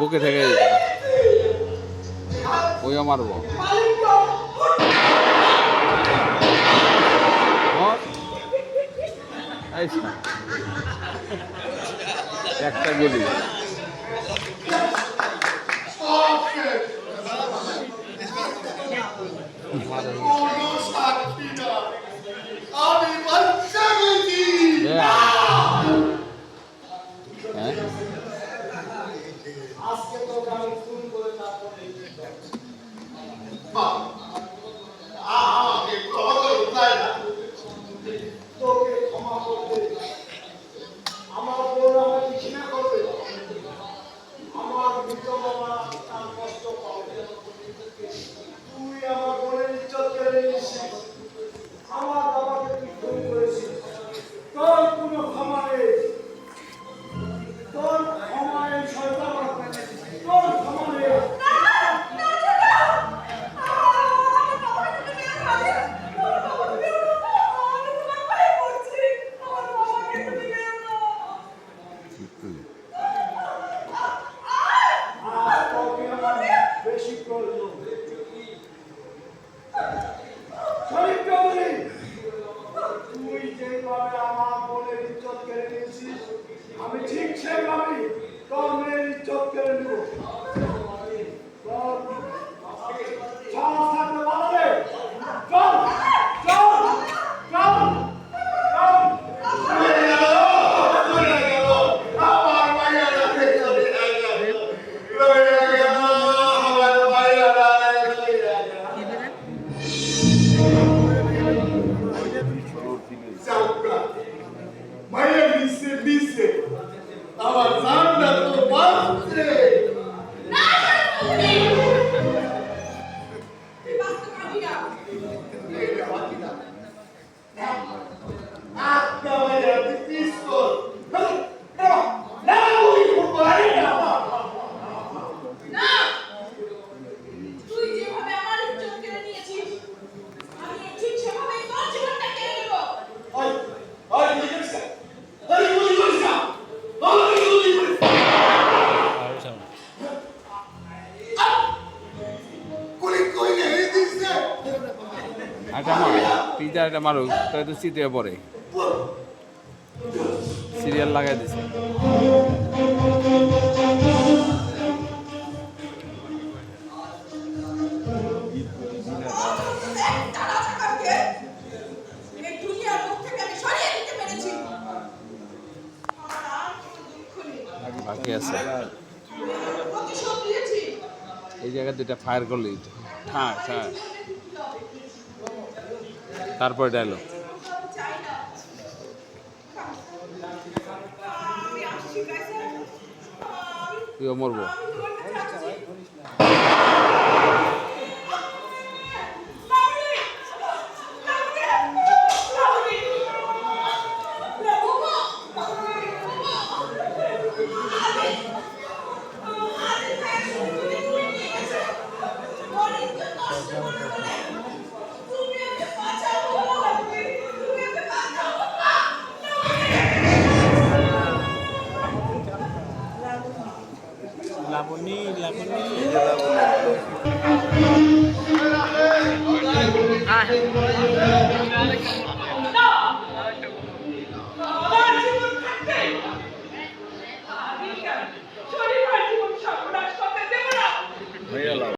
বুকে থেকে ওইও মারবো একটা গুলি আমি ঠিক সেভাবে তোর মেয়ের ইজ্জত কেড়ে নেব। সাহস থাকলে বাড়াবে। চল চল চল আমার জানটা তো বাঁচছে একটা মারুক তাই তো শীতে পরে সিরিয়াল লাগাই দিছে বাকি আছে এই জায়গায় দুটা ফায়ার করলি হ্যাঁ হ্যাঁ তারপরে ডায়লগ তুইও মরবো Laboni.